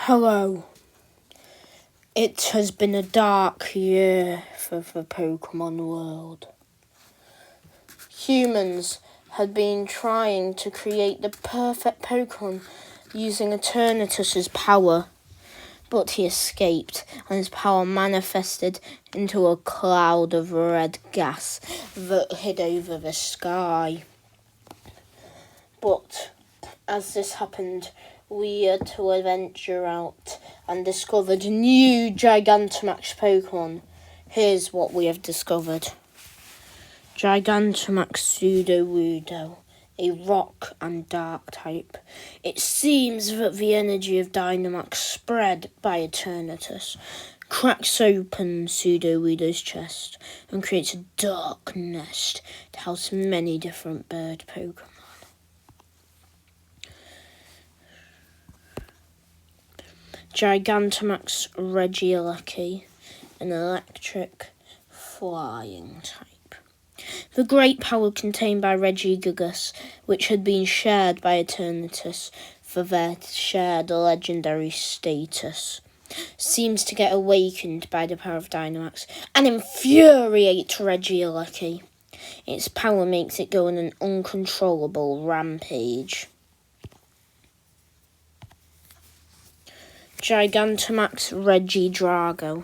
Hello. It has been a dark year for the Pokémon world. Humans had been trying to create the perfect Pokémon using Eternatus's power, but he escaped and his power manifested into a cloud of red gas that hid over the sky. But as this happened, we had to venture out and discovered new Gigantamax Pokemon. Here's what we have discovered. Gigantamax Sudowoodo, a rock and dark type. It seems that the energy of Dynamax spread by Eternatus, cracks open Sudowoodo's chest and creates a dark nest to house many different bird Pokemon. Gigantamax Regieleki, an electric flying type. The great power contained by Regigigas, which had been shared by Eternatus for their shared legendary status, seems to get awakened by the power of Dynamax and infuriate Regieleki. Its power makes it go on an uncontrollable rampage. Gigantamax Regidrago,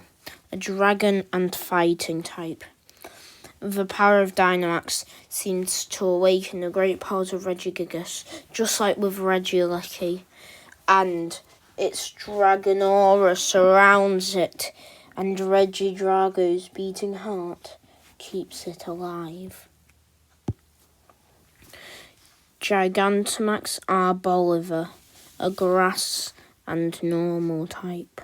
a dragon and fighting type. The power of Dynamax seems to awaken the great powers of Regigigas, just like with Regieleki, and its dragon aura surrounds it, and Regidrago's beating heart keeps it alive. Gigantamax Arboliver, a grass and normal type.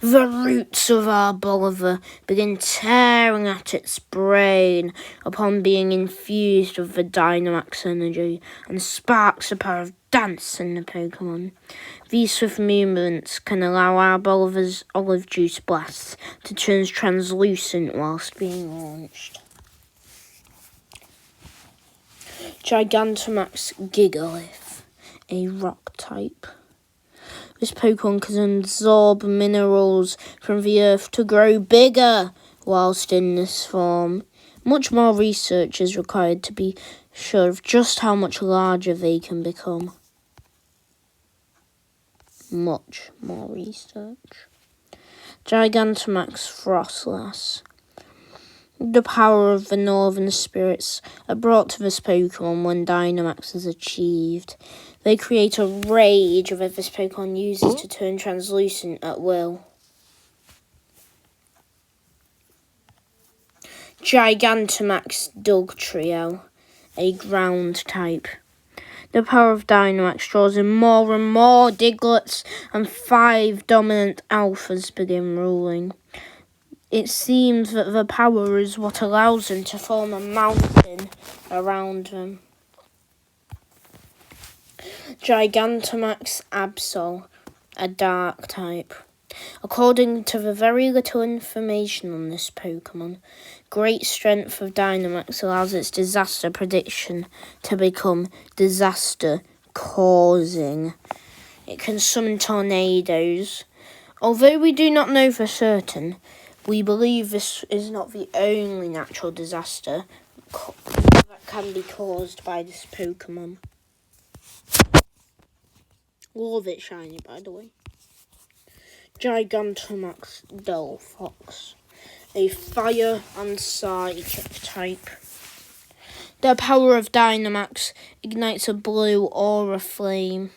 The roots of Arboliver begin tearing at its brain upon being infused with the Dynamax energy and sparks the power of dance in the Pokemon. These swift movements can allow Arboliver's olive juice blasts to turn translucent whilst being launched. Gigantamax Gigalith, a rock type. This Pokemon can absorb minerals from the earth to grow bigger whilst in this form. Much more research is required to be sure of just how much larger they can become. Much more research. Gigantamax Frostlass. The power of the northern spirits are brought to this Pokemon when Dynamax is achieved. They create a rage that this Pokemon uses to turn translucent at will. Gigantamax Dugtrio, a ground type. The power of Dynamax draws in more and more Digletts, and 5 dominant alphas begin ruling. It seems that the power is what allows them to form a mountain around them. Gigantamax Absol, a dark type. According to the very little information on this Pokemon, great strength of Dynamax allows its disaster prediction to become disaster causing. It can summon tornadoes. Although we do not know for certain, we believe this is not the only natural disaster that can be caused by this Pokemon. Love it shiny, by the way. Gigantamax Delphox, a fire and psychic type. The power of Dynamax ignites a blue aura flame.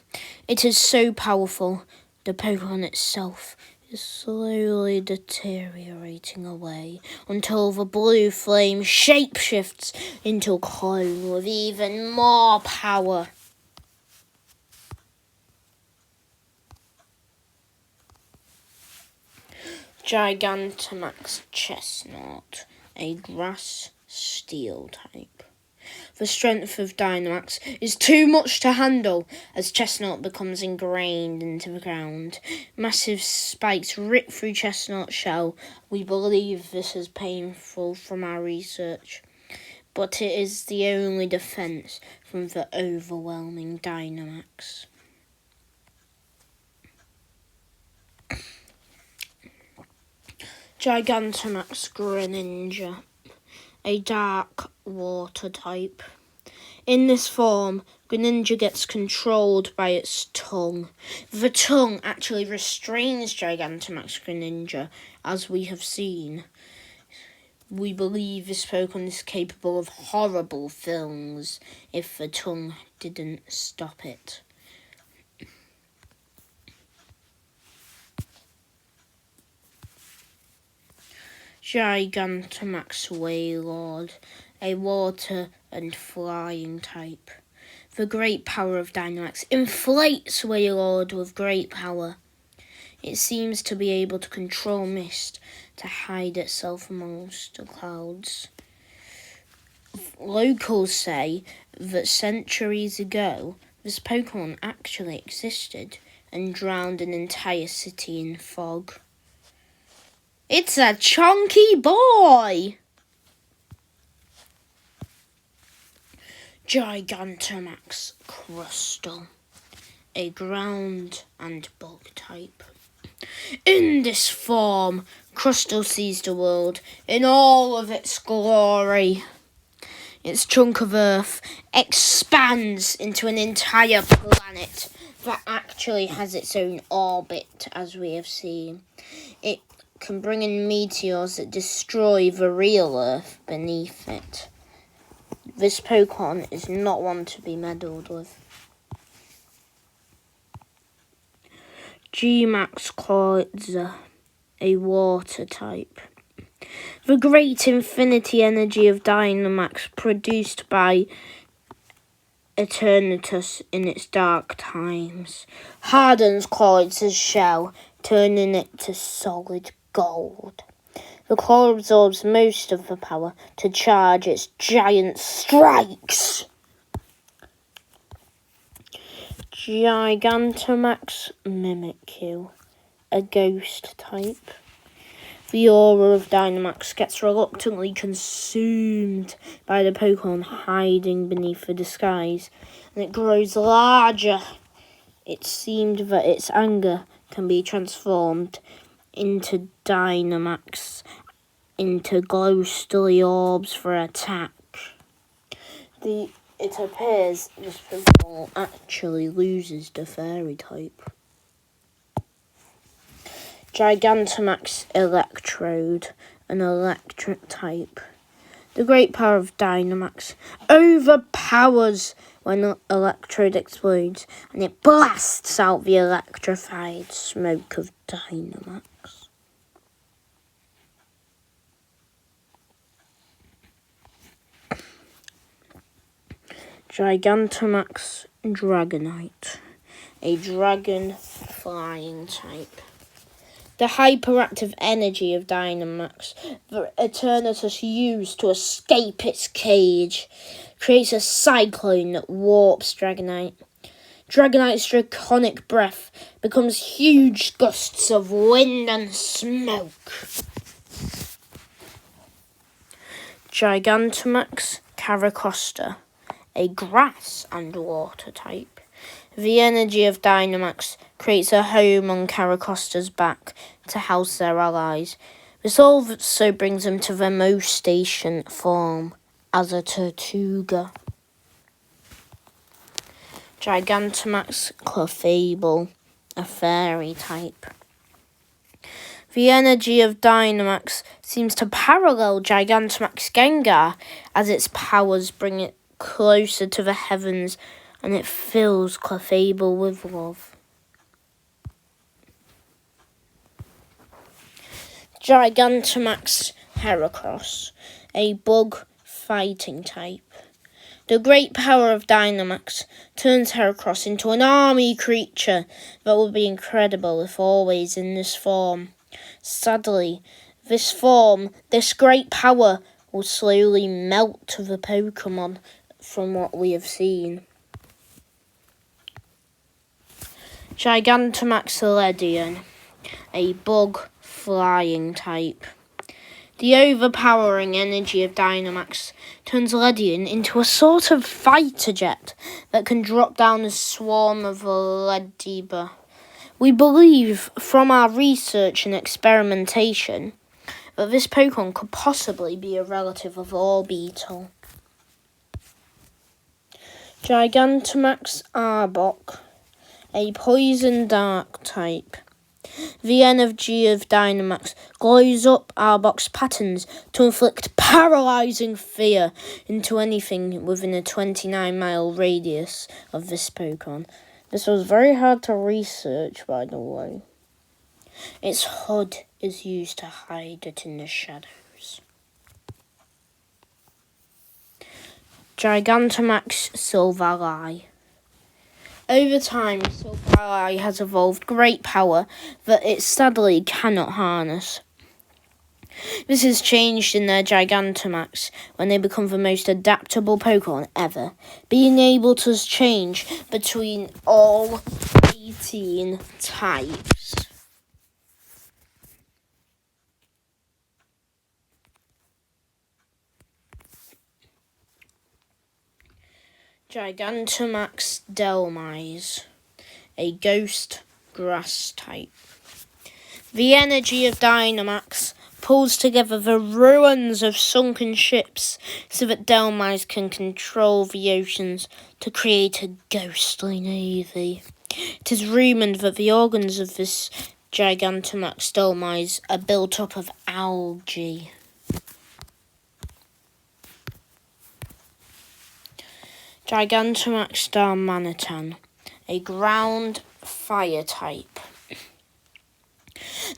It is so powerful, the Pokemon itself is slowly deteriorating away until the blue flame shapeshifts into a clone with even more power. Gigantamax Chestnut, a grass steel type. The strength of Dynamax is too much to handle as Chestnut becomes ingrained into the ground. Massive spikes rip through Chestnut's shell. We believe this is painful from our research, but it is the only defense from the overwhelming Dynamax. Gigantamax Greninja, a dark water type. In this form, Greninja gets controlled by its tongue. The tongue actually restrains Gigantamax Greninja, as we have seen. We believe this Pokemon is capable of horrible things if the tongue didn't stop it. Gigantamax Wailord, a water and flying type. The great power of Dynamax inflates Wailord with great power. It seems to be able to control mist to hide itself amongst the clouds. Locals say that centuries ago, this Pokemon actually existed and drowned an entire city in fog. It's a chunky boy! Gigantamax Crustal, a ground and bug type. In this form, Crustal sees the world in all of its glory. Its chunk of Earth expands into an entire planet that actually has its own orbit, as we have seen. It can bring in meteors that destroy the real Earth beneath it. This Pokemon is not one to be meddled with. G-Max Quasar, a water type. The great infinity energy of Dynamax produced by Eternatus in its dark times hardens Quasa's shell, turning it to solid gold. The claw absorbs most of the power to charge its giant strikes. Gigantamax Mimikyu, a ghost type. The aura of Dynamax gets reluctantly consumed by the Pokemon hiding beneath the disguise, and it grows larger. It seemed that its anger can be transformed into Dynamax, into glowstally orbs for attack. It appears this Pokemon actually loses the fairy type. Gigantamax Electrode, an electric type. The great power of Dynamax overpowers when Electrode explodes, and it blasts out the electrified smoke of Dynamax. Gigantamax Dragonite, a dragon flying type. The hyperactive energy of Dynamax that Eternatus used to escape its cage creates a cyclone that warps Dragonite. Dragonite's draconic breath becomes huge gusts of wind and smoke. Gigantamax Caracosta, a grass and water type. The energy of Dynamax creates a home on Caracosta's back to house their allies. This also brings them to their most ancient form, as a Tortuga. Gigantamax Clefable, a fairy type. The energy of Dynamax seems to parallel Gigantamax Gengar, as its powers bring it closer to the heavens, and it fills Clefable with love. Gigantamax Heracross, a bug fighting type. The great power of Dynamax turns Heracross into an army creature that would be incredible if always in this form. Sadly, this great power, will slowly melt the Pokemon from what we have seen. Gigantamax Ledian, a bug flying type. The overpowering energy of Dynamax turns Ledian into a sort of fighter jet that can drop down a swarm of Ledibur. We believe from our research and experimentation that this Pokemon could possibly be a relative of Orbeetle. Gigantamax Arbok, a poison dark type. The energy of Dynamax glows up Arbok's patterns to inflict paralysing fear into anything within a 29-mile radius of this Pokemon. This was very hard to research, by the way. Its hood is used to hide it in the shadows. Gigantamax Silvereye. Over time, Silvereye has evolved great power that it sadly cannot harness. This is changed in their Gigantamax when they become the most adaptable Pokemon ever, being able to change between all 18 types. Gigantamax Delmise, a ghost grass type. The energy of Dynamax pulls together the ruins of sunken ships so that Delmise can control the oceans to create a ghostly navy. It is rumoured that the organs of this Gigantamax Delmise are built up of algae. Gigantamax Darmanitan, a ground fire type.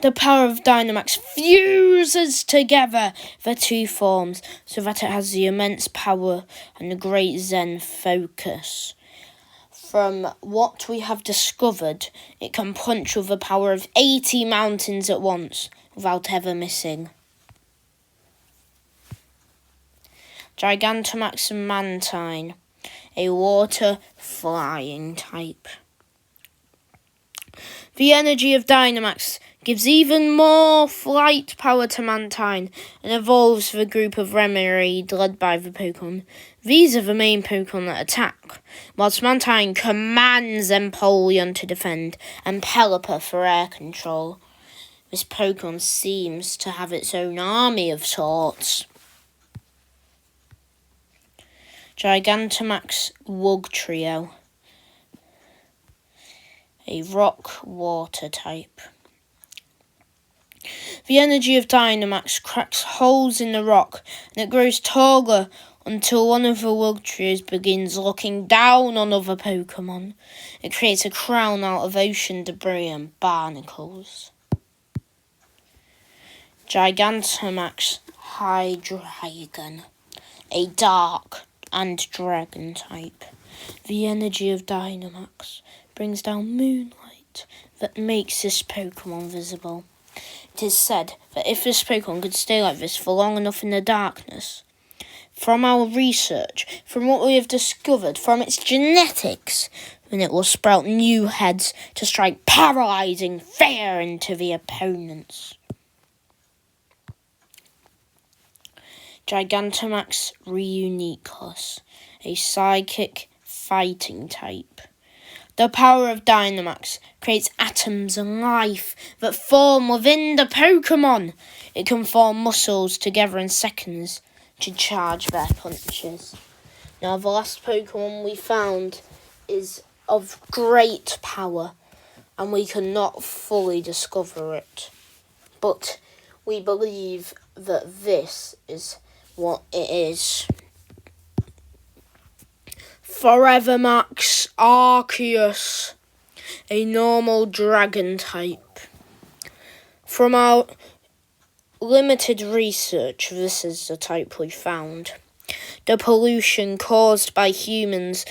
The power of Dynamax fuses together the two forms so that it has the immense power and the great Zen focus. From what we have discovered, it can punch with the power of 80 mountains at once without ever missing. Gigantamax Mantine, a water flying type. The energy of Dynamax gives even more flight power to Mantine and evolves the group of Remoraid led by the Pokemon. These are the main Pokemon that attack, whilst Mantine commands Empoleon to defend and Pelipper for air control. This Pokemon seems to have its own army of sorts. Gigantamax Wugtrio, a rock-water type. The energy of Dynamax cracks holes in the rock and it grows taller until one of the Wugtrios begins looking down on other Pokemon. It creates a crown out of ocean debris and barnacles. Gigantamax Hydreigon, a dark and dragon type. The energy of Dynamax brings down moonlight that makes this Pokemon visible. It is said that if this Pokemon could stay like this for long enough in the darkness, from our research, from what we have discovered, from its genetics, then it will sprout new heads to strike paralysing fear into the opponents. Gigantamax Reuniclus, a psychic fighting type. The power of Dynamax creates atoms and life that form within the Pokemon. It can form muscles together in seconds to charge their punches. Now, the last Pokemon we found is of great power, and we cannot fully discover it. But we believe that this is what it is. Forevamax Arceus, a normal dragon type. From our limited research, this is the type we found. The pollution caused by humans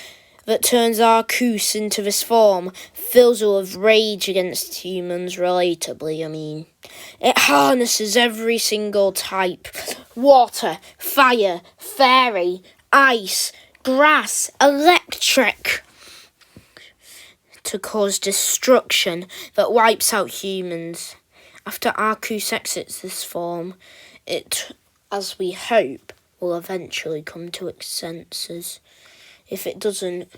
that turns Arceus into this form fills her with rage against humans, relatably, I mean. It harnesses every single type: water, fire, fairy, ice, grass, electric, to cause destruction that wipes out humans. After Arceus exits this form, it, as we hope, will eventually come to its senses. If it doesn't,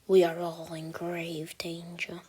we are all in grave danger.